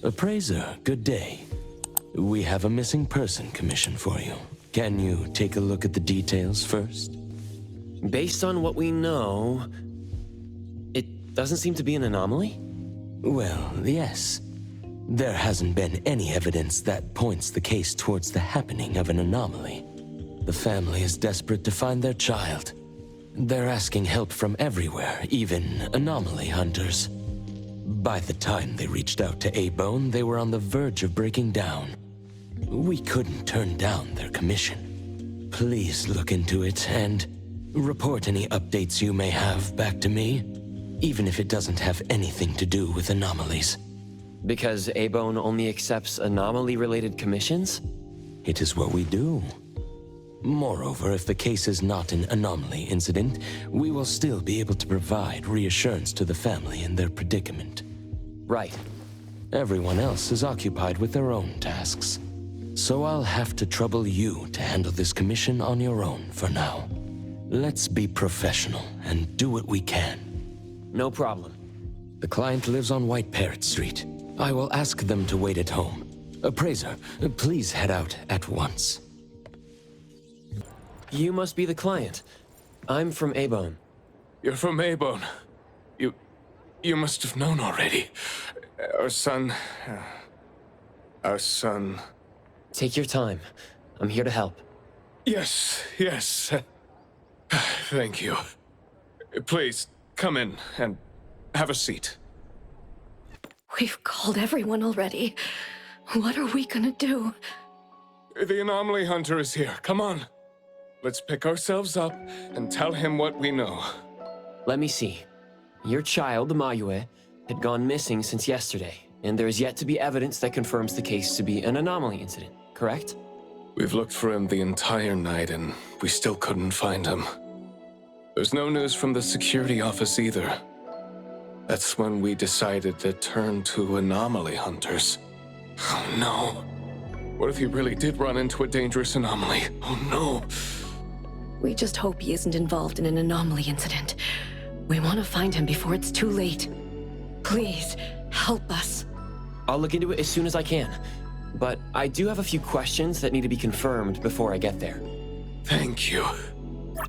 Appraiser, good day. We have a missing person commission for you. Can you take a look at the details first? Based on what we know, it doesn't seem to be an anomaly? Well, yes. There hasn't been any evidence that points the case towards the happening of an anomaly. The family is desperate to find their child. They're asking help from everywhere, even anomaly hunters. By the time they reached out to A-Bone, they were on the verge of breaking down. We couldn't turn down their commission. Please look into it and report any updates you may have back to me, even if it doesn't have anything to do with anomalies. Because A-Bone only accepts anomaly-related commissions? It is what we do. Moreover, if the case is not an anomaly incident, we will still be able to provide reassurance to the family in their predicament. Right. Everyone else is occupied with their own tasks. So I'll have to trouble you to handle this commission on your own for now. Let's be professional and do what we can. No problem. The client lives on White Parrot Street. I will ask them to wait at home. Appraiser, please head out at once. You must be the client. I'm from A-Bone. You're from A-Bone. You must have known already. Our son... Take your time. I'm here to help. Yes. Thank you. Please, come in and have a seat. We've called everyone already. What are we gonna do? The anomaly hunter is here. Come on. Let's pick ourselves up and tell him what we know. Let me see. Your child, Mayue, had gone missing since yesterday, and there is yet to be evidence that confirms the case to be an anomaly incident, correct? We've looked for him the entire night, and we still couldn't find him. There's no news from the security office either. That's when we decided to turn to anomaly hunters. Oh no. What if he really did run into a dangerous anomaly? Oh no. We just hope he isn't involved in an anomaly incident. We want to find him before it's too late. Please, help us. I'll look into it as soon as I can. But I do have a few questions that need to be confirmed before I get there. Thank you.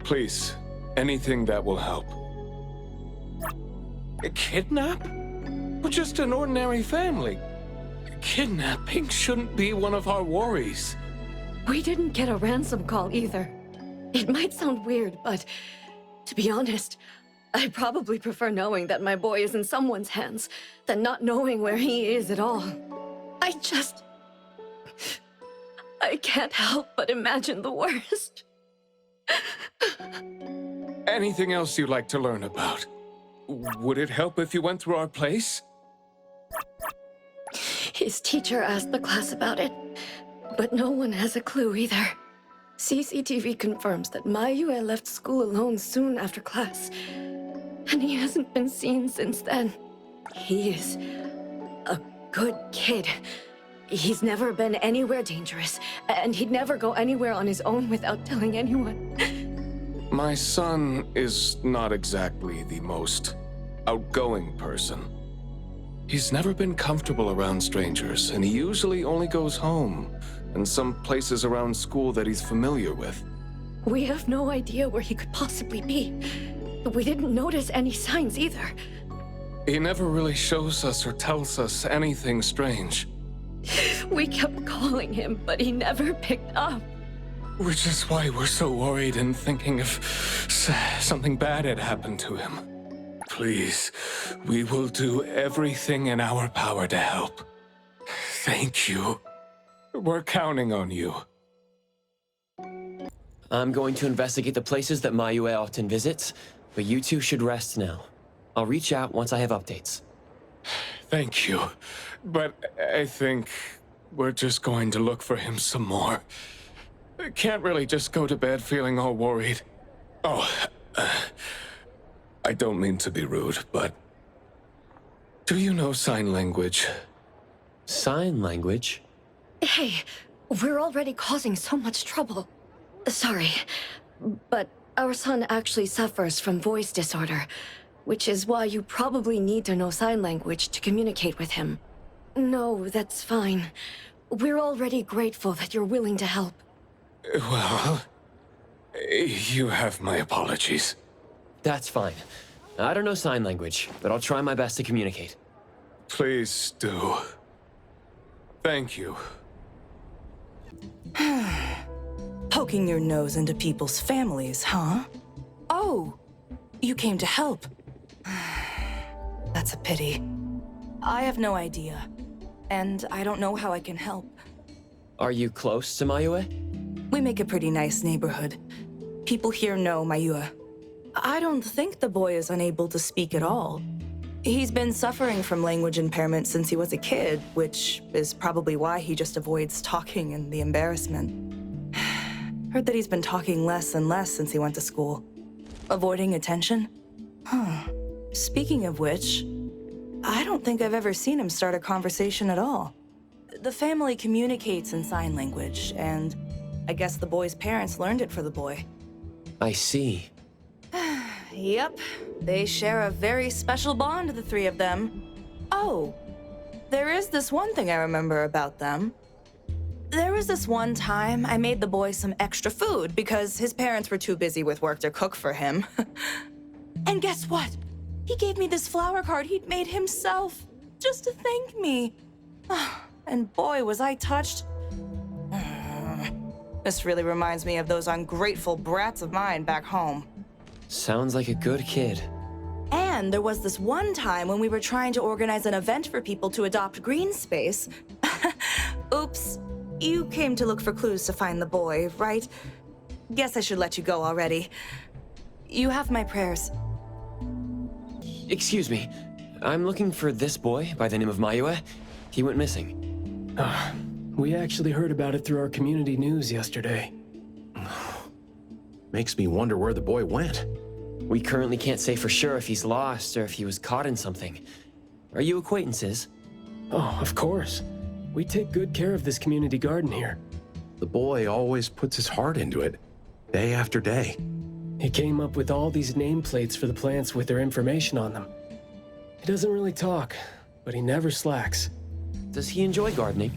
Please, anything that will help. A kidnap? We're just an ordinary family. Kidnapping shouldn't be one of our worries. We didn't get a ransom call either. It might sound weird, but to be honest, I probably prefer knowing that my boy is in someone's hands than not knowing where he is at all. I can't help but imagine the worst. Anything else you'd like to learn about? Would it help if you went through our place? His teacher asked the class about it, but no one has a clue either. CCTV confirms that Mayue left school alone soon after class, and he hasn't been seen since then. He is a good kid. He's never been anywhere dangerous, and he'd never go anywhere on his own without telling anyone. My son is not exactly the most outgoing person. He's never been comfortable around strangers, and he usually only goes home and some places around school that he's familiar with. We have no idea where he could possibly be. We didn't notice any signs either. He never really shows us or tells us anything strange. We kept calling him, but he never picked up. Which is why we're so worried and thinking if something bad had happened to him. Please, we will do everything in our power to help. Thank you. We're counting on you. I'm going to investigate the places that Mayue often visits, but you two should rest now. I'll reach out once I have updates. Thank you. But I think we're just going to look for him some more. I can't really just go to bed feeling all worried. Oh, I don't mean to be rude, but do you know sign language? Sign language? Hey, we're already causing so much trouble. Sorry, but our son actually suffers from voice disorder, which is why you probably need to know sign language to communicate with him. No, that's fine. We're already grateful that you're willing to help. Well, you have my apologies. That's fine. I don't know sign language, but I'll try my best to communicate. Please do. Thank you. Poking your nose into people's families, huh? Oh, you came to help. That's a pity. I have no idea, and I don't know how I can help. Are you close to Mayue? We make a pretty nice neighborhood. People here know Mayue. I don't think the boy is unable to speak at all. He's been suffering from language impairment since he was a kid, which is probably why he just avoids talking and the embarrassment. Heard that he's been talking less and less since he went to school. Avoiding attention? Huh. Speaking of which, I don't think I've ever seen him start a conversation at all. The family communicates in sign language, and I guess the boy's parents learned it for the boy. I see. Yep, they share a very special bond, the three of them. Oh, there is this one thing I remember about them. There was this one time I made the boy some extra food because his parents were too busy with work to cook for him. And guess what? He gave me this flower card he'd made himself, just to thank me. And boy, was I touched. This really reminds me of those ungrateful brats of mine back home. Sounds like a good kid. And there was this one time when we were trying to organize an event for people to adopt green space. Oops, you came to look for clues to find the boy, right? Guess I should let you go already. You have my prayers. Excuse me. I'm looking for this boy by the name of Mayue. He went missing. We actually heard about it through our community news yesterday. Makes me wonder where the boy went. We currently can't say for sure if he's lost or if he was caught in something. Are you acquaintances? Oh, of course. We take good care of this community garden here. The boy always puts his heart into it, day after day. He came up with all these nameplates for the plants with their information on them. He doesn't really talk, but he never slacks. Does he enjoy gardening?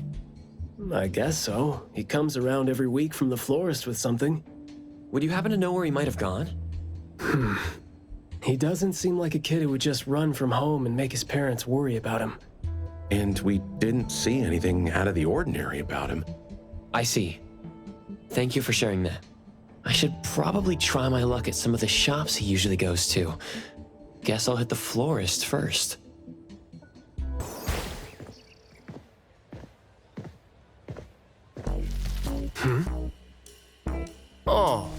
I guess so. He comes around every week from the florist with something. Would you happen to know where he might have gone? He doesn't seem like a kid who would just run from home and make his parents worry about him. And we didn't see anything out of the ordinary about him. I see. Thank you for sharing that. I should probably try my luck at some of the shops he usually goes to. Guess I'll hit the florist first. Oh,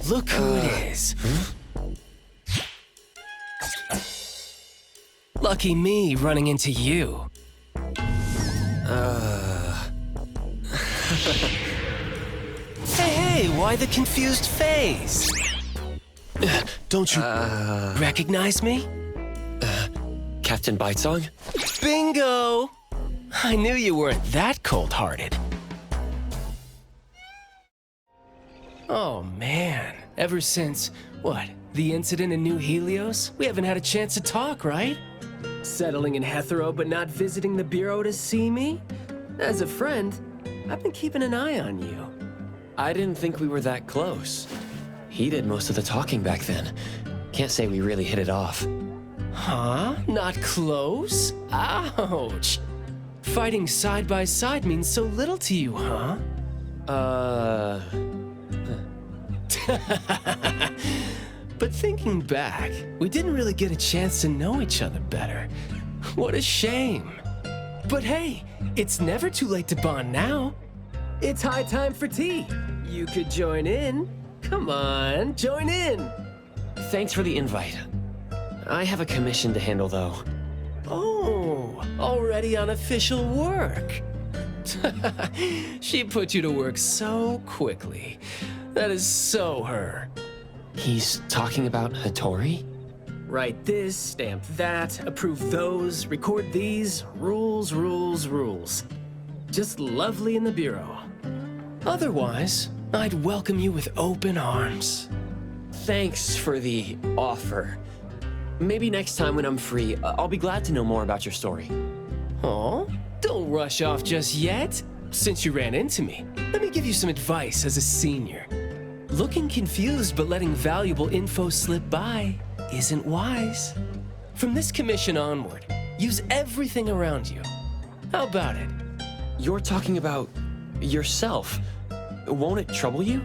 look who it is. Lucky me running into you. Hey, why the confused face? Don't you recognize me? Captain Bitesong? Bingo! I knew you weren't that cold-hearted. Oh man, ever since, what, the incident in New Helios? We haven't had a chance to talk, right? Settling in Hetero but not visiting the Bureau to see me? As a friend, I've been keeping an eye on you. I didn't think we were that close. He did most of the talking back then. Can't say we really hit it off. Huh? Not close? Ouch! Fighting side by side means so little to you, huh? But thinking back, we didn't really get a chance to know each other better. What a shame. But hey, it's never too late to bond now. It's high time for tea. You could join in. Come on, join in. Thanks for the invite. I have a commission to handle, though. Oh, already on official work. She put you to work so quickly. That is so her. He's talking about Hattori? Write this, stamp that, approve those, record these. Rules, rules, rules. Just lovely in the Bureau. Otherwise, I'd welcome you with open arms. Thanks for the offer. Maybe next time when I'm free, I'll be glad to know more about your story. Aw, don't rush off just yet. Since you ran into me, let me give you some advice as a senior. Looking confused but letting valuable info slip by isn't wise. From this commission onward, use everything around you. How about it? You're talking about yourself. Won't it trouble you?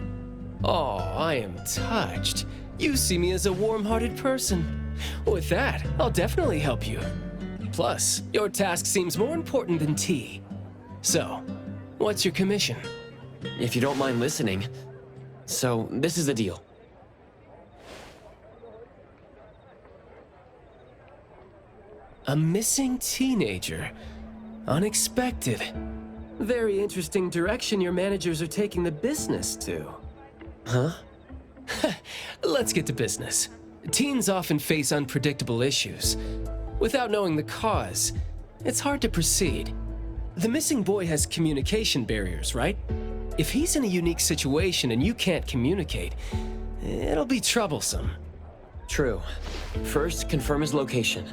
Oh, I am touched. You see me as a warm-hearted person. With that, I'll definitely help you. Plus, your task seems more important than tea. So, what's your commission? If you don't mind listening. So, this is the deal. A missing teenager. Unexpected. Very interesting direction your managers are taking the business to. Huh? Let's get to business. Teens often face unpredictable issues. Without knowing the cause, it's hard to proceed. The missing boy has communication barriers, right? If he's in a unique situation and you can't communicate, it'll be troublesome. True. First, confirm his location.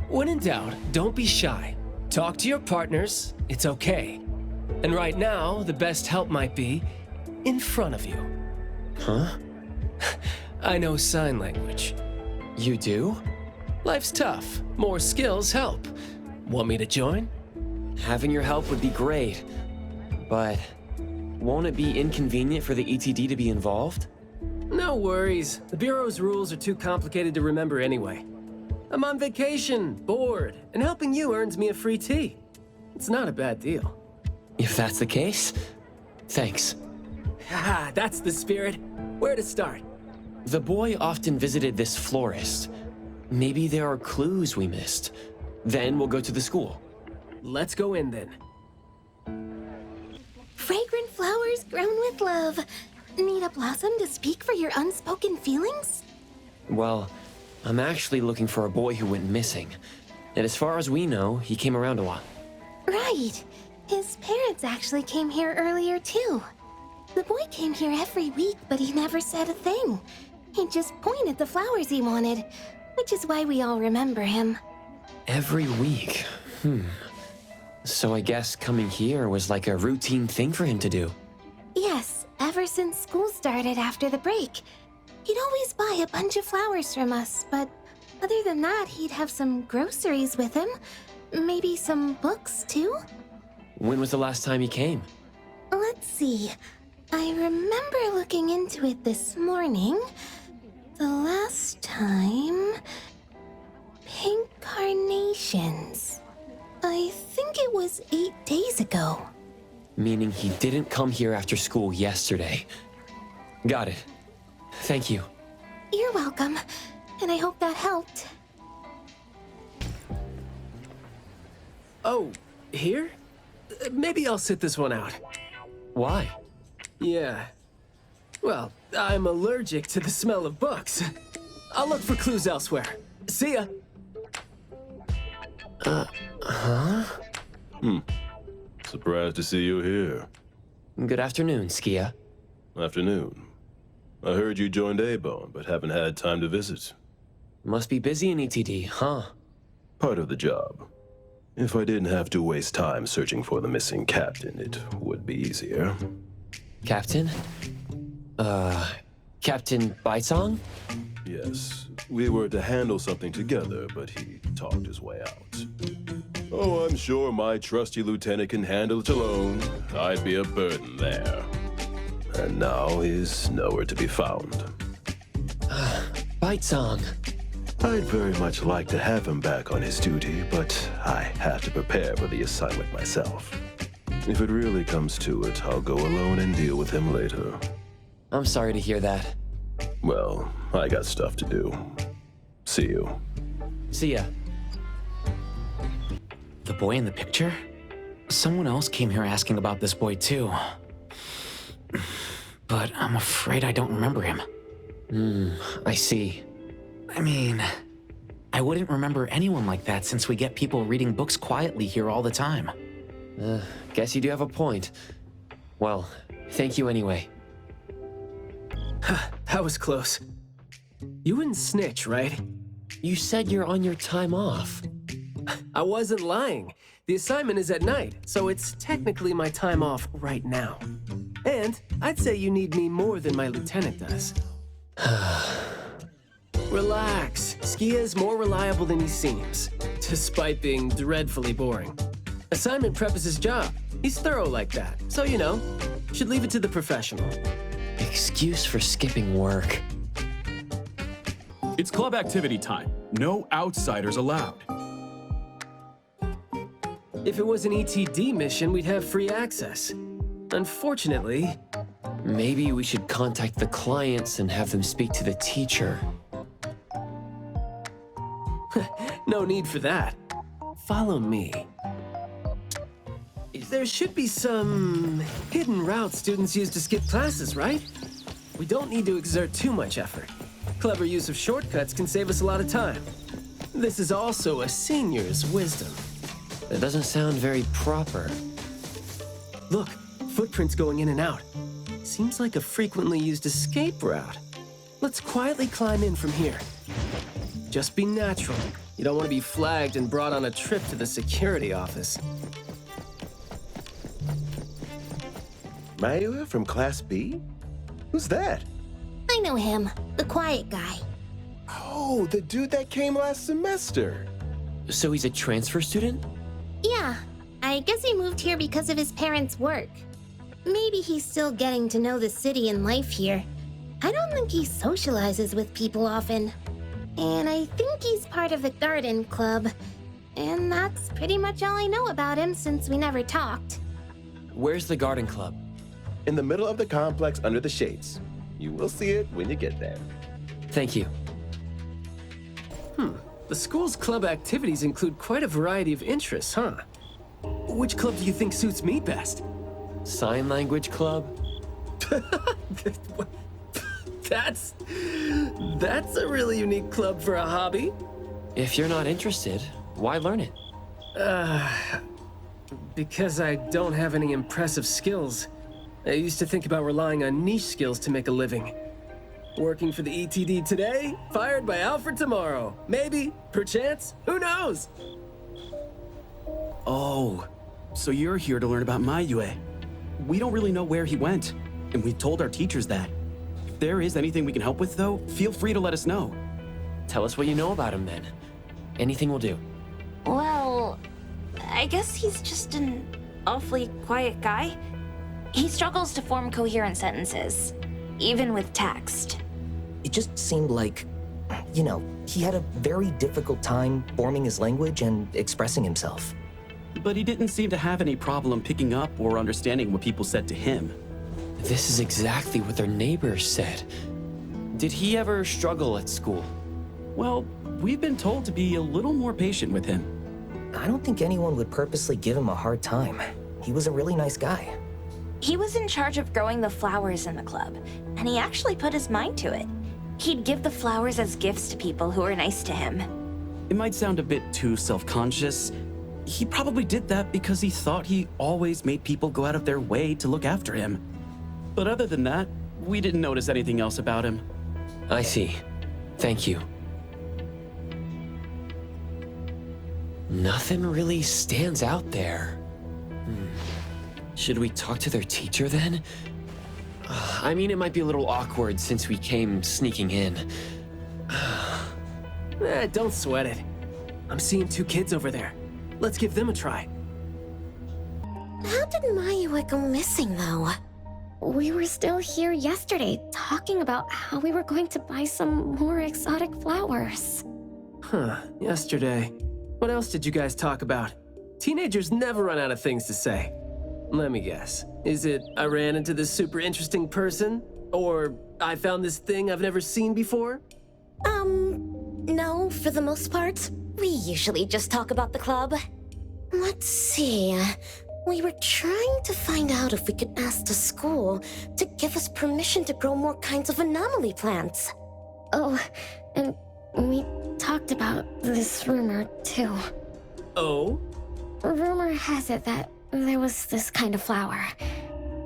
When in doubt, don't be shy. Talk to your partners, it's okay. And right now, the best help might be in front of you. Huh? I know sign language. You do? Life's tough. More skills help. Want me to join? Having your help would be great. But won't it be inconvenient for the ETD to be involved? No worries. The Bureau's rules are too complicated to remember anyway. I'm on vacation, bored, and helping you earns me a free tea. It's not a bad deal. If that's the case, thanks. Haha, that's the spirit. Where to start? The boy often visited this florist. Maybe there are clues we missed. Then we'll go to the school. Let's go in then. Fragrant flowers grown with love. Need a blossom to speak for your unspoken feelings? Well, I'm actually looking for a boy who went missing. And as far as we know, he came around a lot. Right. His parents actually came here earlier too. The boy came here every week, but he never said a thing. He just pointed the flowers he wanted, which is why we all remember him. Every week? So I guess coming here was like a routine thing for him to do. Yes, ever since school started after the break. He'd always buy a bunch of flowers from us, but other than that, he'd have some groceries with him. Maybe some books, too? When was the last time he came? Let's see. I remember looking into it this morning. The last time... Pink carnations. I think it was 8 days ago. Meaning he didn't come here after school yesterday. Got it. Thank you. You're welcome, and I hope that helped. Oh, here? Maybe I'll sit this one out. Why? Yeah. Well, I'm allergic to the smell of books. I'll look for clues elsewhere. See ya. Surprised to see you here. Good afternoon, Skia. Afternoon. I heard you joined A-Bone, but haven't had time to visit. Must be busy in ETD, huh? Part of the job. If I didn't have to waste time searching for the missing captain, it would be easier. Captain? Captain Baisong? Yes, we were to handle something together, but he talked his way out. Oh, I'm sure my trusty lieutenant can handle it alone. I'd be a burden there. And now he's nowhere to be found. Baisong. I'd very much like to have him back on his duty, but I have to prepare for the assignment myself. If it really comes to it, I'll go alone and deal with him later. I'm sorry to hear that. Well, I got stuff to do. See you. See ya. The boy in the picture? Someone else came here asking about this boy too. But I'm afraid I don't remember him. I see. I mean, I wouldn't remember anyone like that since we get people reading books quietly here all the time. Guess you do have a point. Well, thank you anyway. That was close. You wouldn't snitch, right? You said you're on your time off. I wasn't lying. the assignment is at night, so it's technically my time off right now. And I'd say you need me more than my lieutenant does. Relax. Skia is more reliable than he seems, despite being dreadfully boring. Assignment prep is his job. He's thorough like that, so you know, should leave it to the professional. Excuse for skipping work. It's club activity time. No outsiders allowed. If it was an ETD mission, we'd have free access. Unfortunately... Maybe we should contact the clients and have them speak to the teacher. No need for that. Follow me. There should be some hidden route students use to skip classes, right? We don't need to exert too much effort. Clever use of shortcuts can save us a lot of time. This is also a senior's wisdom. That doesn't sound very proper. Look, footprints going in and out. Seems like a frequently used escape route. Let's quietly climb in from here. Just be natural. You don't want to be flagged and brought on a trip to the security office. Mayua from Class B? Who's that? I know him, the quiet guy. Oh, the dude that came last semester. So he's a transfer student? Yeah, I guess he moved here because of his parents' work. Maybe he's still getting to know the city and life here. I don't think he socializes with people often. And I think he's part of the garden club. And that's pretty much all I know about him since we never talked. Where's the garden club? In the middle of the complex under the shades. You will see it when you get there. Thank you. The school's club activities include quite a variety of interests, huh? Which club do you think suits me best? Sign language club? That's a really unique club for a hobby. If you're not interested, why learn it? Because I don't have any impressive skills. I used to think about relying on niche skills to make a living. Working for the ETD today, fired by Alfred tomorrow. Maybe, perchance, who knows? Oh, so you're here to learn about Mayue. We don't really know where he went, and we told our teachers that. If there is anything we can help with, though, feel free to let us know. Tell us what you know about him, then. Anything will do. Well, I guess he's just an awfully quiet guy. He struggles to form coherent sentences, even with text. It just seemed like, you know, he had a very difficult time forming his language and expressing himself. But he didn't seem to have any problem picking up or understanding what people said to him. This is exactly what their neighbors said. Did he ever struggle at school? Well, we've been told to be a little more patient with him. I don't think anyone would purposely give him a hard time. He was a really nice guy. He was in charge of growing the flowers in the club, and he actually put his mind to it. He'd give the flowers as gifts to people who were nice to him. It might sound a bit too self-conscious. He probably did that because he thought he always made people go out of their way to look after him. But other than that, we didn't notice anything else about him. I see. Thank you. Nothing really stands out there. Should we talk to their teacher then? I mean, it might be a little awkward since we came sneaking in. Don't sweat it. I'm seeing 2 kids over there. Let's give them a try. How did Mayue go missing, though? We were still here yesterday, talking about how we were going to buy some more exotic flowers. Yesterday. What else did you guys talk about? Teenagers never run out of things to say. Let me guess. Is it, I ran into this super interesting person? Or, I found this thing I've never seen before? No, for the most part. We usually just talk about the club. Let's see. We were trying to find out if we could ask the school to give us permission to grow more kinds of anomaly plants. Oh, and we talked about this rumor, too. Oh? Rumor has it that there was this kind of flower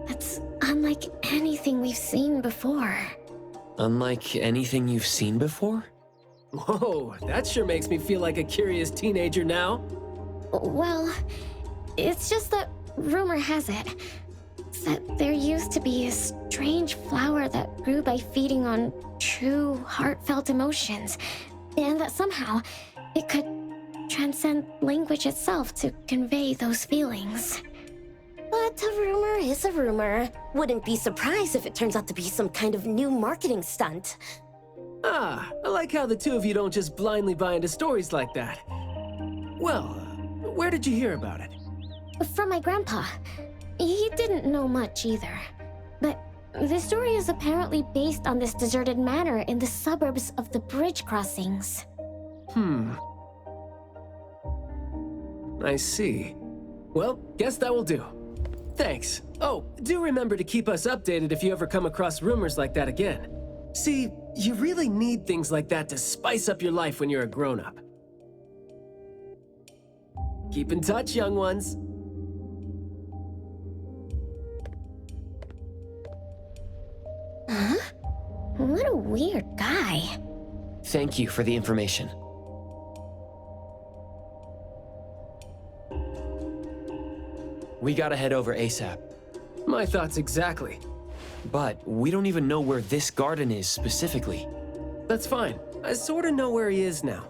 that's unlike anything we've seen before. Unlike anything you've seen before? Whoa, that sure makes me feel like a curious teenager now. Well, it's just that rumor has it that there used to be a strange flower that grew by feeding on true, heartfelt emotions, and that somehow it could transcend language itself to convey those feelings. But a rumor is a rumor. Wouldn't be surprised if it turns out to be some kind of new marketing stunt. Ah, I like how the two of you don't just blindly buy into stories like that. Well, where did you hear about it? From my grandpa. He didn't know much either. But the story is apparently based on this deserted manor in the suburbs of the bridge crossings. I see. Well, guess that will do. Thanks. Oh, do remember to keep us updated if you ever come across rumors like that again. See, you really need things like that to spice up your life when you're a grown-up. Keep in touch, young ones. Huh? What a weird guy. Thank you for the information. We gotta head over ASAP. My thoughts exactly. But we don't even know where this garden is specifically. That's fine. I sorta know where he is now.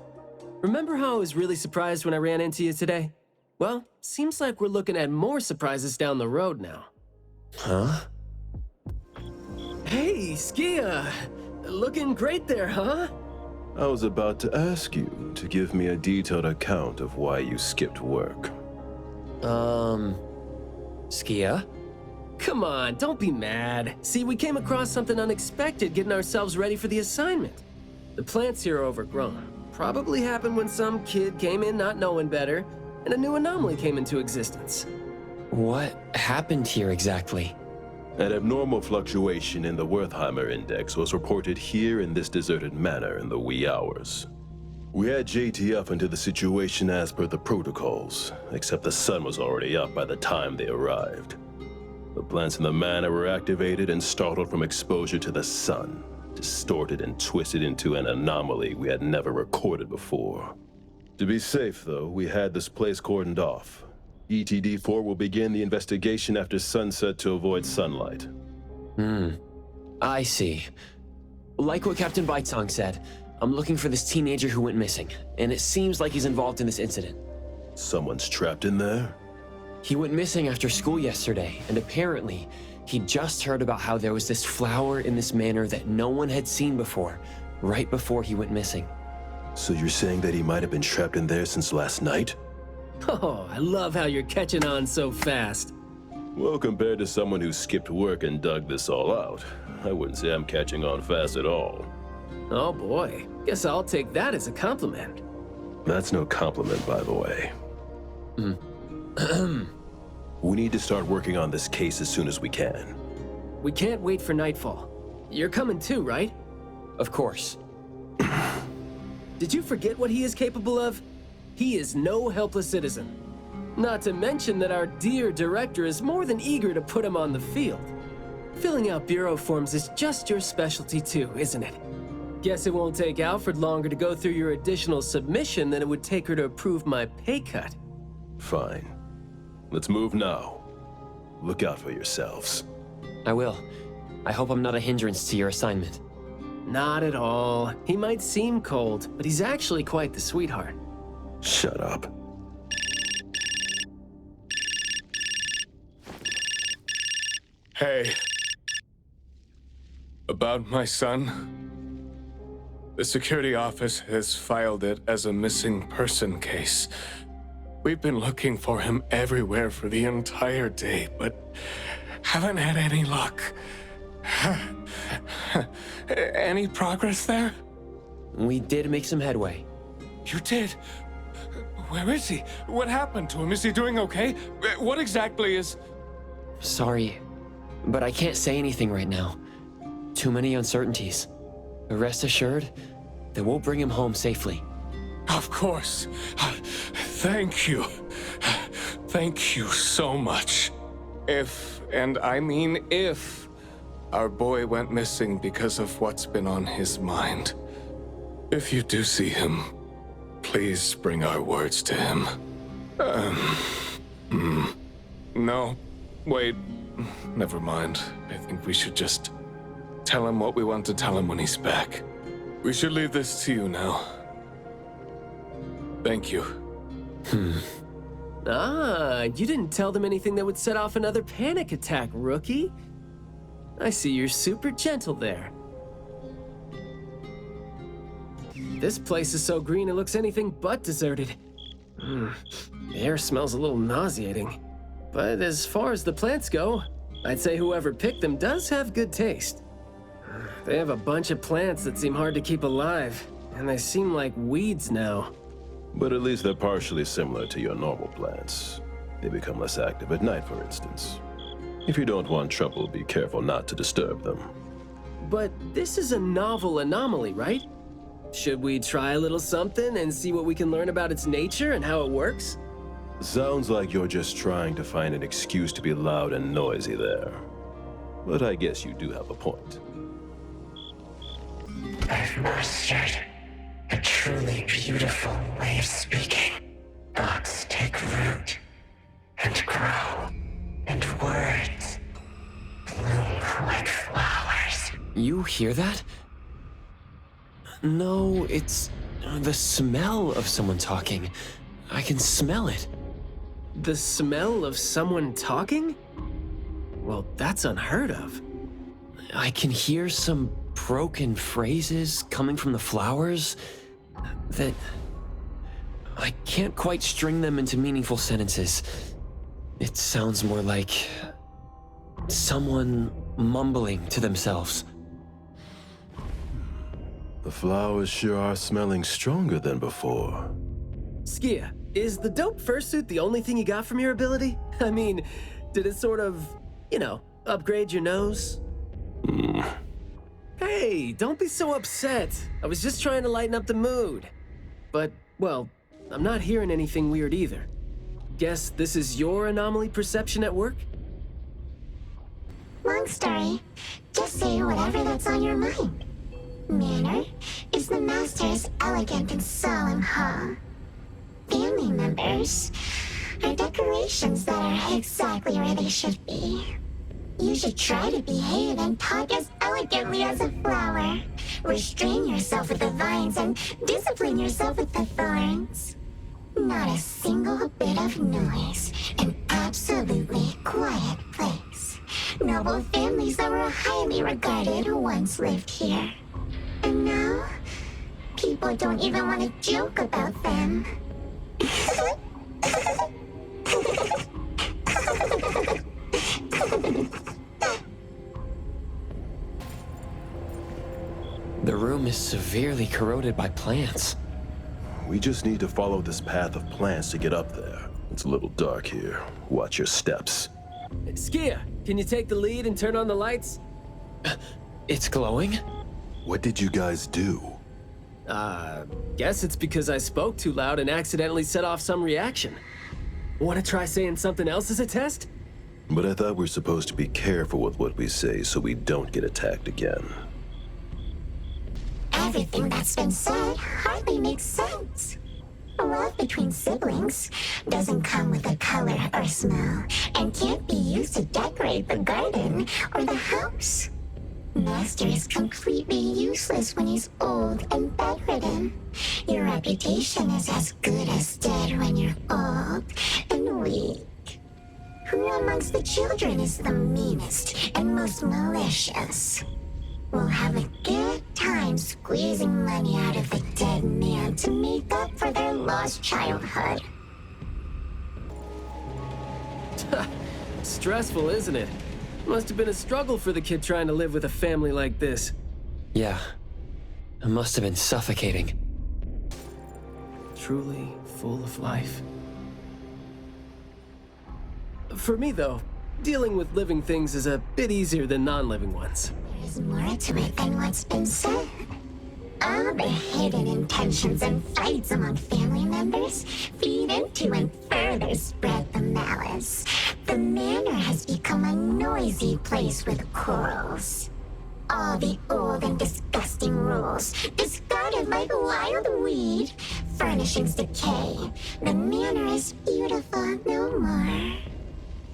Remember how I was really surprised when I ran into you today? Well, seems like we're looking at more surprises down the road now. Huh? Hey, Skia! Looking great there, huh? I was about to ask you to give me a detailed account of why you skipped work. Skia? Come on, don't be mad. See, we came across something unexpected getting ourselves ready for the assignment. The plants here are overgrown. Probably happened when some kid came in not knowing better, and a new anomaly came into existence. What happened here exactly? An abnormal fluctuation in the Wertheimer index was reported here in this deserted manor in the wee hours. We had JT up into the situation as per the protocols, except the sun was already up by the time they arrived. The plants in the manor were activated and startled from exposure to the sun, distorted and twisted into an anomaly we had never recorded before. To be safe, though, we had this place cordoned off. ETD-4 will begin the investigation after sunset to avoid sunlight. I see. Like what Captain Baitsong said, I'm looking for this teenager who went missing, and it seems like he's involved in this incident. Someone's trapped in there? He went missing after school yesterday, and apparently, he just heard about how there was this flower in this manor that no one had seen before, right before he went missing. So you're saying that he might have been trapped in there since last night? Oh, I love how you're catching on so fast. Well, compared to someone who skipped work and dug this all out, I wouldn't say I'm catching on fast at all. Oh boy, guess I'll take that as a compliment. That's no compliment, by the way. We need to start working on this case as soon as we can. We can't wait for nightfall. You're coming too, right? Of course. Did you forget what he is capable of? He is no helpless citizen. Not to mention that our dear director is more than eager to put him on the field. Filling out bureau forms is just your specialty too, isn't it? Guess it won't take Alfred longer to go through your additional submission than it would take her to approve my pay cut. Fine. Let's move now. Look out for yourselves. I will. I hope I'm not a hindrance to your assignment. Not at all. He might seem cold, but he's actually quite the sweetheart. Shut up. Hey. About my son? The security office has filed it as a missing person case. We've been looking for him everywhere for the entire day, but haven't had any luck. Any progress there? We did make some headway. You did? Where is he? What happened to him? Is he doing okay? What exactly is... Sorry, but I can't say anything right now. Too many uncertainties. Rest assured that we'll bring him home safely. Of course. Thank you. Thank you so much. If, and I mean if, our boy went missing because of what's been on his mind, if you do see him, please bring our words to him. No. Wait. Never mind. I think we should just tell him what we want to tell him when he's back. We should leave this to you now. Thank you. Ah, you didn't tell them anything that would set off another panic attack, rookie. I see you're super gentle there. This place is so green it looks anything but deserted. The air smells a little nauseating. But as far as the plants go, I'd say whoever picked them does have good taste. They have a bunch of plants that seem hard to keep alive, and they seem like weeds now. But at least they're partially similar to your normal plants. They become less active at night, for instance. If you don't want trouble, be careful not to disturb them. But this is a novel anomaly, right? Should we try a little something and see what we can learn about its nature and how it works? Sounds like you're just trying to find an excuse to be loud and noisy there. But I guess you do have a point. I've mastered a truly beautiful way of speaking. Thoughts take root and grow, and words bloom like flowers. You hear that? No, it's the smell of someone talking. I can smell it. The smell of someone talking? Well, that's unheard of. I can hear some broken phrases coming from the flowers that I can't quite string them into meaningful sentences. It sounds more like someone mumbling to themselves. The flowers sure are smelling stronger than before. Skia, is the dope fursuit the only thing you got from your ability? I mean, did it sort of, upgrade your nose? Hey, don't be so upset. I was just trying to lighten up the mood. But, well, I'm not hearing anything weird either. Guess this is your anomaly perception at work? Long story. Just say whatever that's on your mind. Manner is the master's elegant and solemn hall. Family members are decorations that are exactly where they should be. You should try to behave and talk as elegantly as a flower. Restrain yourself with the vines and discipline yourself with the thorns. Not a single bit of noise. An absolutely quiet place. Noble families that were highly regarded once lived here. And now, people don't even want to joke about them. The room is severely corroded by plants. We just need to follow this path of plants to get up there. It's a little dark here. Watch your steps. Skia, can you take the lead and turn on the lights? It's glowing? What did you guys do? Guess it's because I spoke too loud and accidentally set off some reaction. Want to try saying something else as a test? But I thought we're supposed to be careful with what we say so we don't get attacked again. Everything that's been said hardly makes sense. Love between siblings doesn't come with a color or smell and can't be used to decorate the garden or the house. Master is completely useless when he's old and bedridden. Your reputation is as good as dead when you're old and weak. Who amongst the children is the meanest and most malicious? We'll have a good time squeezing money out of the dead man to make up for their lost childhood. Stressful, isn't it? Must have been a struggle for the kid trying to live with a family like this. Yeah. It must have been suffocating. Truly full of life. For me, though, dealing with living things is a bit easier than non-living ones. There's more to it than what's been said. All the hidden intentions and fights among family members feed into and further spread the malice. The manor has become a noisy place with quarrels. All the old and disgusting rules, disguised sprouted like a wild weed. Furnishings decay. The manor is beautiful no more.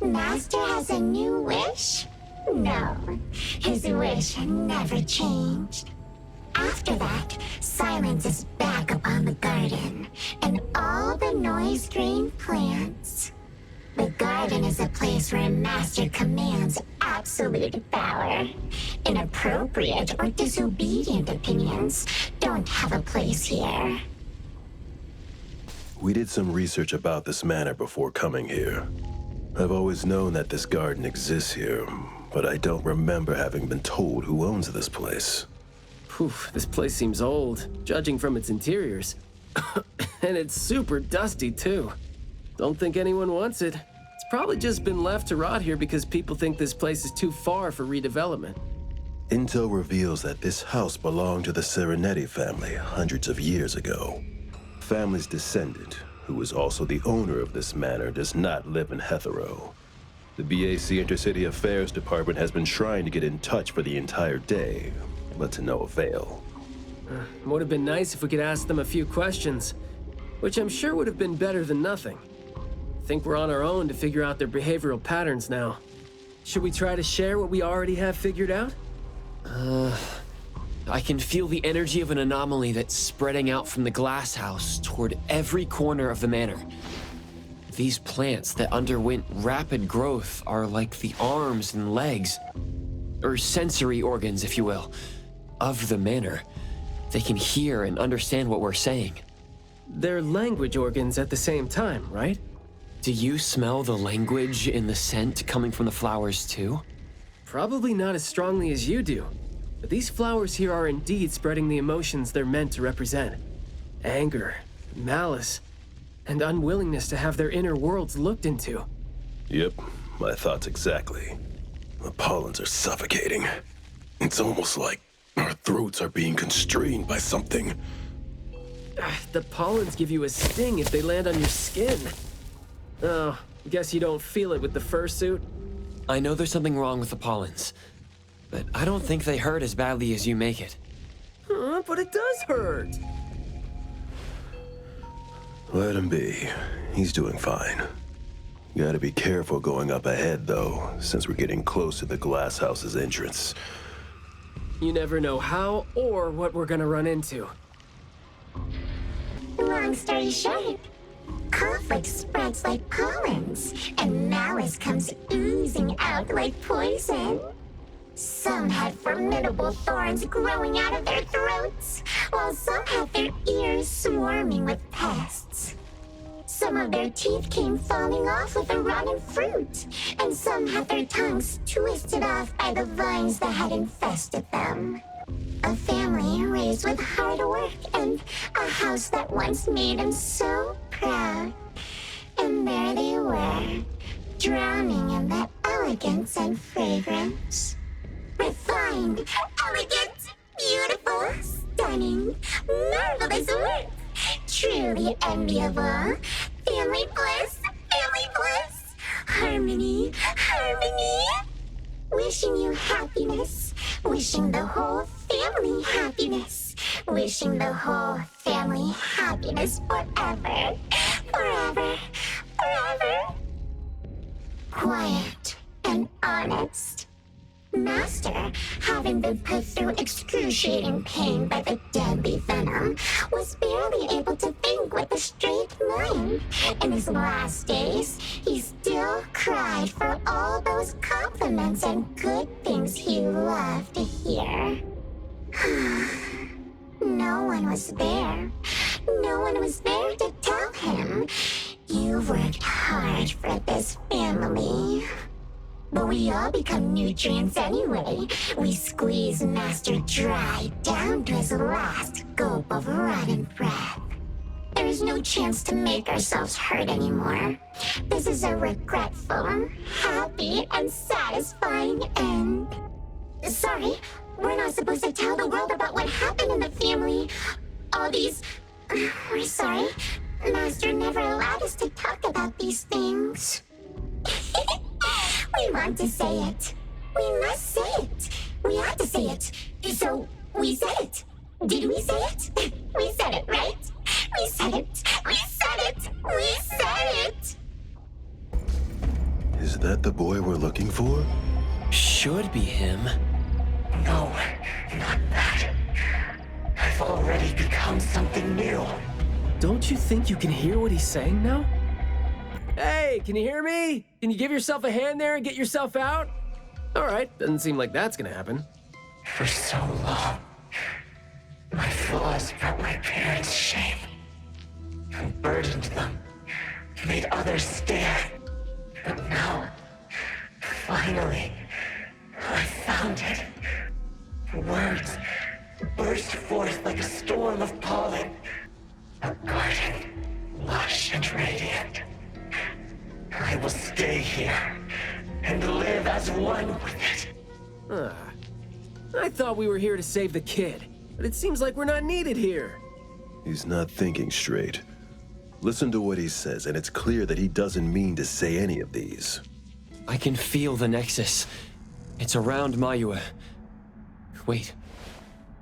Master has a new wish? No, his wish never changed. After that, silence is back upon the garden, and all the noise-drained plants. The garden is a place where Master commands absolute power. Inappropriate or disobedient opinions don't have a place here. We did some research about this manor before coming here. I've always known that this garden exists here, but I don't remember having been told who owns this place. Whew, this place seems old, judging from its interiors. And it's super dusty, too. Don't think anyone wants it. It's probably just been left to rot here because people think this place is too far for redevelopment. Intel reveals that this house belonged to the Serenetti family hundreds of years ago. Family's descendant, who is also the owner of this manor, does not live in Hethero. The BAC Intercity Affairs Department has been trying to get in touch for the entire day, but to no avail. Would have been nice if we could ask them a few questions, which I'm sure would have been better than nothing. I think we're on our own to figure out their behavioral patterns now. Should we try to share what we already have figured out? I can feel the energy of an anomaly that's spreading out from the glass house toward every corner of the manor. These plants that underwent rapid growth are like the arms and legs, or sensory organs, if you will, of the manor. They can hear and understand what we're saying. They're language organs at the same time, right? Do you smell the language in the scent coming from the flowers too? Probably not as strongly as you do, but these flowers here are indeed spreading the emotions they're meant to represent. Anger, malice, and unwillingness to have their inner worlds looked into. Yep, my thoughts exactly. The pollens are suffocating. It's almost like our throats are being constrained by something. The pollens give you a sting if they land on your skin. Oh, guess you don't feel it with the fursuit? I know there's something wrong with the pollens, but I don't think they hurt as badly as you make it. But it does hurt! Let him be. He's doing fine. Gotta be careful going up ahead, though, since we're getting close to the glass house's entrance. You never know how or what we're gonna run into. Long story short, conflict spreads like pollens, and malice comes oozing out like poison. Some had formidable thorns growing out of their throats, while some had their ears swarming with pests. Some of their teeth came falling off with the rotten fruit, and some had their tongues twisted off by the vines that had infested them. A family raised with hard work and a house that once made them so proud. And there they were, drowning in that elegance and fragrance. Refined, elegant, beautiful, stunning, marvelous work. Truly enviable. Family bliss, harmony, harmony. Wishing you happiness, wishing the whole family happiness, wishing the whole family happiness forever, forever, forever. Quiet and honest. Master, having been put through excruciating pain by the deadly venom, was barely able to think with a straight mind. In his last days, he still cried for all those compliments and good things he loved to hear. No one was there. No one was there to tell him, "You worked hard for this family." But we all become nutrients anyway. We squeeze Master dry down to his last gulp of rotten breath. There is no chance to make ourselves hurt anymore. This is a regretful, happy, and satisfying end. Sorry, we're not supposed to tell the world about what happened in the family. All these... We're sorry. Master never allowed us to talk about these things. We want to say it. We must say it. We have to say it. So, we said it. Did we say it? We said it, right? We said it. We said it. We said it. Is that the boy we're looking for? Should be him. No, not that. I've already become something new. Don't you think you can hear what he's saying now? Hey, can you hear me? Can you give yourself a hand there and get yourself out? All right, doesn't seem like that's gonna happen. For so long, my flaws brought my parents shame. I burdened them, made others stare. But now, finally, I found it. Words burst forth like a storm of pollen. A garden, lush and radiant. I will stay here and live as one with it. I thought we were here to save the kid, but it seems like we're not needed here. He's not thinking straight. Listen to what he says, and it's clear that he doesn't mean to say any of these. I can feel the Nexus. It's around Mayue. Wait.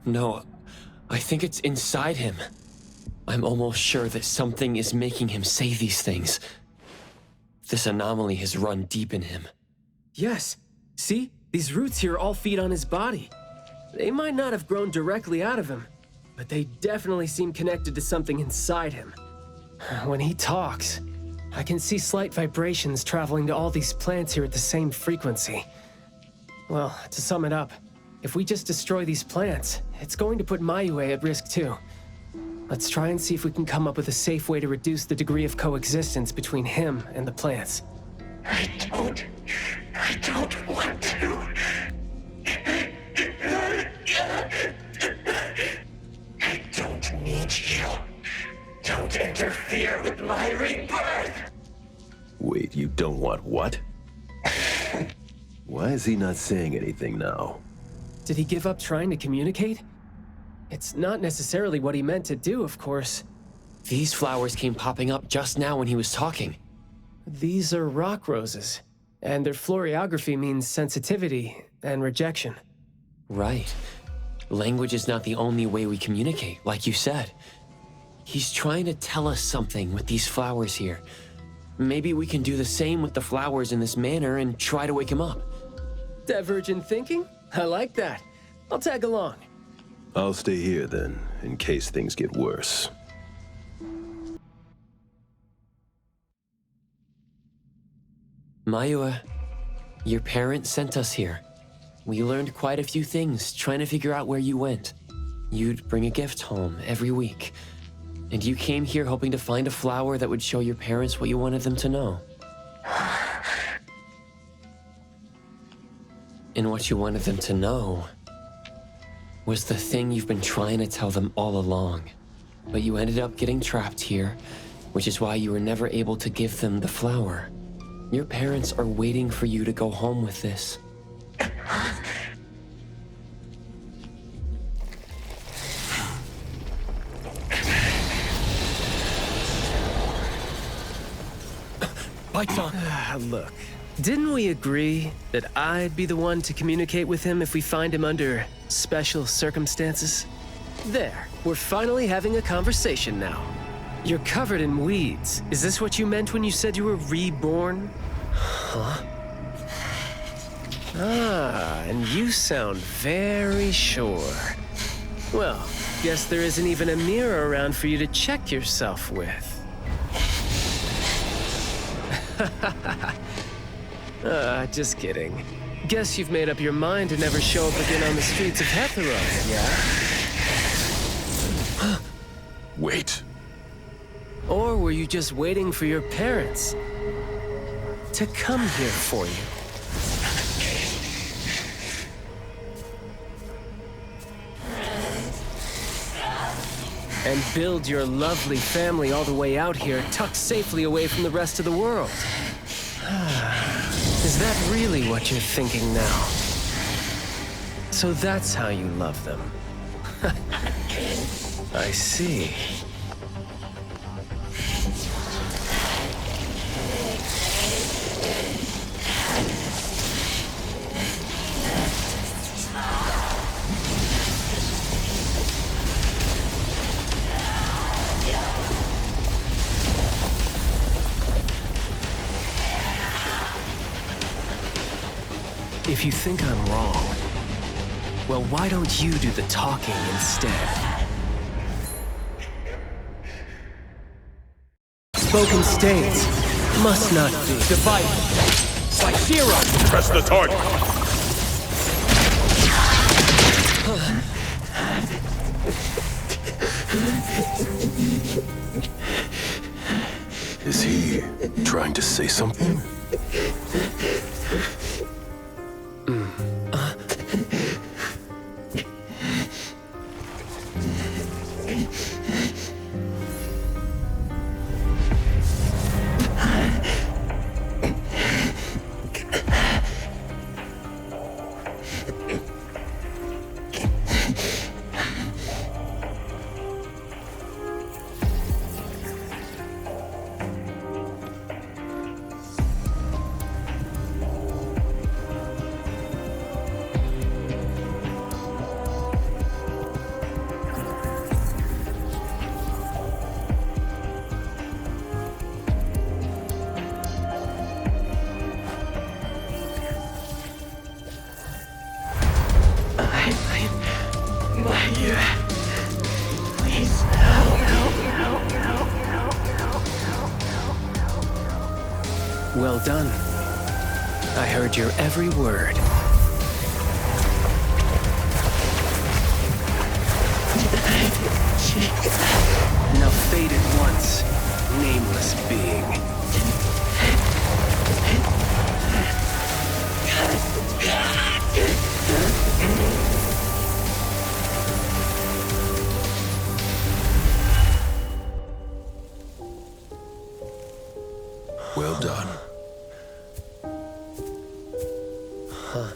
No, I think it's inside him. I'm almost sure that something is making him say these things. This anomaly has run deep in him. Yes. See? These roots here all feed on his body. They might not have grown directly out of him, but they definitely seem connected to something inside him. When he talks, I can see slight vibrations traveling to all these plants here at the same frequency. Well, to sum it up, if we just destroy these plants, it's going to put Mayue at risk too. Let's try and see if we can come up with a safe way to reduce the degree of coexistence between him and the plants. I don't want to. I don't need you. Don't interfere with my rebirth. Wait, you don't want what? Why is he not saying anything now? Did he give up trying to communicate? It's not necessarily what he meant to do, of course. These flowers came popping up just now when he was talking. These are rock roses, and their florography means sensitivity and rejection. Right. Language is not the only way we communicate, like you said. He's trying to tell us something with these flowers here. Maybe we can do the same with the flowers in this manner and try to wake him up. Divergent thinking? I like that. I'll tag along. I'll stay here then, in case things get worse. Mayue, your parents sent us here. We learned quite a few things trying to figure out where you went. You'd bring a gift home every week. And you came here hoping to find a flower that would show your parents what you wanted them to know. And what you wanted them to know was the thing you've been trying to tell them all along. But you ended up getting trapped here, which is why you were never able to give them the flower. Your parents are waiting for you to go home with this. Look, didn't we agree that I'd be the one to communicate with him if we find him under special circumstances? There, we're finally having a conversation now. You're covered in weeds. Is this what you meant when you said you were reborn? Huh? And you sound very sure. Well, guess there isn't even a mirror around for you to check yourself with. Just kidding. Guess you've made up your mind to never show up again on the streets of Hetheros, yeah? Wait. Or were you just waiting for your parents to come here for you? And build your lovely family all the way out here, tucked safely away from the rest of the world. Is that really what you're thinking now? So that's how you love them. I see. If you think I'm wrong, well, why don't you do the talking instead? Spoken states must not be divided by zero. Press the target. Is he trying to say something? Well done. I heard your every word. Now fade at once, nameless being. Well done. Huh.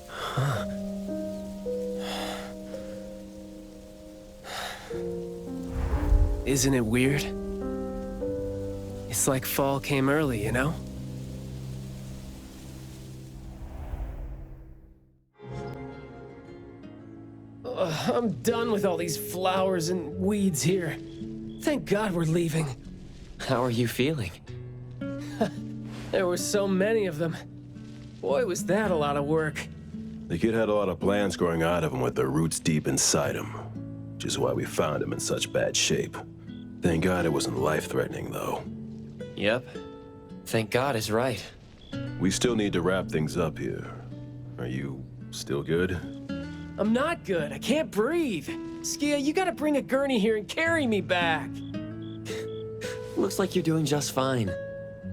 Huh. Isn't it weird? It's like fall came early, you know? I'm done with all these flowers and weeds here. Thank God we're leaving. How are you feeling? There were so many of them. Boy, was that a lot of work. The kid had a lot of plans growing out of him with their roots deep inside him, which is why we found him in such bad shape. Thank God it wasn't life-threatening, though. Yep. Thank God is right. We still need to wrap things up here. Are you still good? I'm not good. I can't breathe. Skia, you gotta bring a gurney here and carry me back. Looks like you're doing just fine.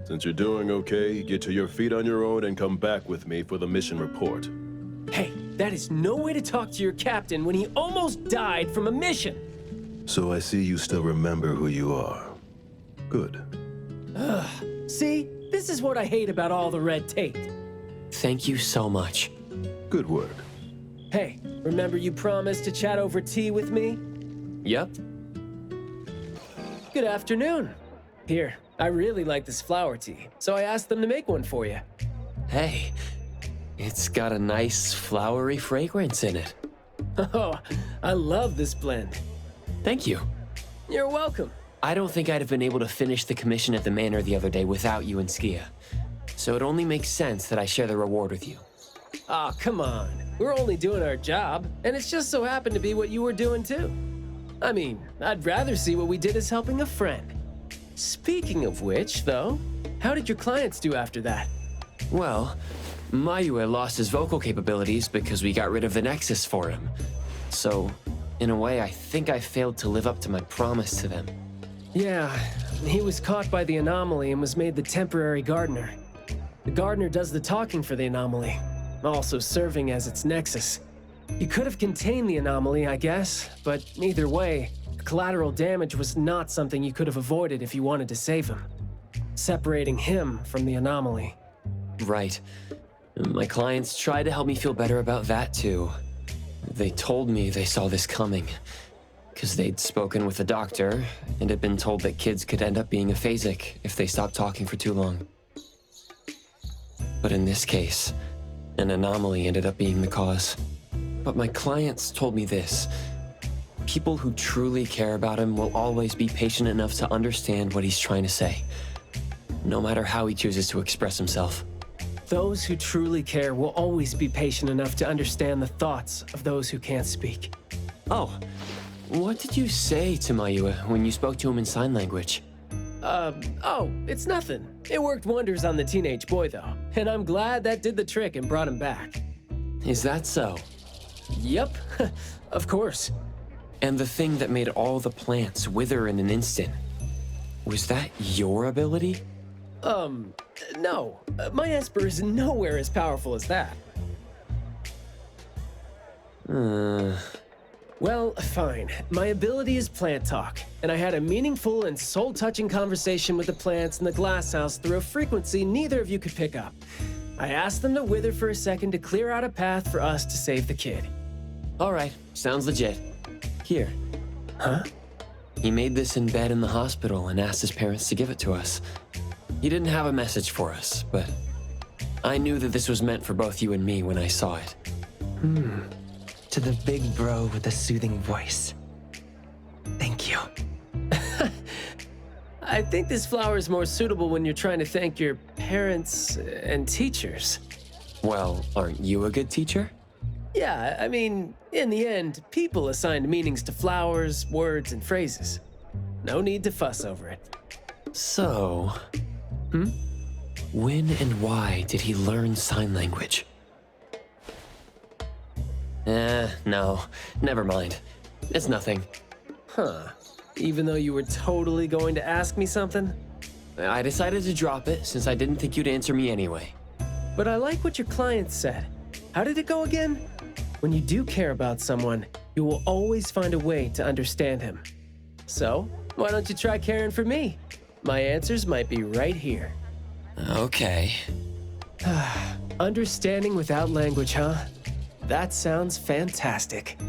Since you're doing okay, get to your feet on your own and come back with me for the mission report. Hey, that is no way to talk to your captain when he almost died from a mission. So I see you still remember who you are. Good. Ugh. See? This is what I hate about all the red tape. Thank you so much. Good work. Hey, remember you promised to chat over tea with me? Yep. Good afternoon. Here, I really like this flower tea, so I asked them to make one for you. Hey, it's got a nice flowery fragrance in it. Oh, I love this blend. Thank you. You're welcome. I don't think I'd have been able to finish the commission at the manor the other day without you and Skia. So it only makes sense that I share the reward with you. Aw, come on. We're only doing our job, and it's just so happened to be what you were doing too. I mean, I'd rather see what we did as helping a friend. Speaking of which, though, how did your clients do after that? Well, Mayue lost his vocal capabilities because we got rid of the Nexus for him. So, in a way, I think I failed to live up to my promise to them. Yeah, he was caught by the anomaly and was made the temporary gardener. The gardener does the talking for the anomaly, also serving as its nexus. You could have contained the anomaly, I guess, but either way, the collateral damage was not something you could have avoided if you wanted to save him. Separating him from the anomaly. Right. My clients tried to help me feel better about that too. They told me they saw this coming, because they'd spoken with a doctor and had been told that kids could end up being aphasic if they stopped talking for too long. But in this case, an anomaly ended up being the cause. But my clients told me this. people who truly care about him will always be patient enough to understand what he's trying to say, no matter how he chooses to express himself. Those who truly care will always be patient enough to understand the thoughts of those who can't speak. Oh, what did you say to Mayua when you spoke to him in sign language? Oh, it's nothing. It worked wonders on the teenage boy, though, and I'm glad that did the trick and brought him back. Is that so? Yep, of course. And the thing that made all the plants wither in an instant, was that your ability? No. My Esper is nowhere as powerful as that. Well, fine. My ability is plant talk, and I had a meaningful and soul-touching conversation with the plants in the glass house through a frequency neither of you could pick up. I asked them to wither for a second to clear out a path for us to save the kid. All right, sounds legit. Here. Huh? He made this in bed in the hospital and asked his parents to give it to us. He didn't have a message for us, but I knew that this was meant for both you and me when I saw it. To the big bro with the soothing voice. Thank you. I think this flower is more suitable when you're trying to thank your parents and teachers. Well, aren't you a good teacher? Yeah, I mean, in the end, people assigned meanings to flowers, words, and phrases. No need to fuss over it. So, when and why did he learn sign language? No, never mind. It's nothing. Huh. Even though you were totally going to ask me something? I decided to drop it since I didn't think you'd answer me anyway. But I like what your client said. How did it go again? When you do care about someone, you will always find a way to understand him. So, why don't you try caring for me? My answers might be right here. Okay. Understanding without language, huh? That sounds fantastic.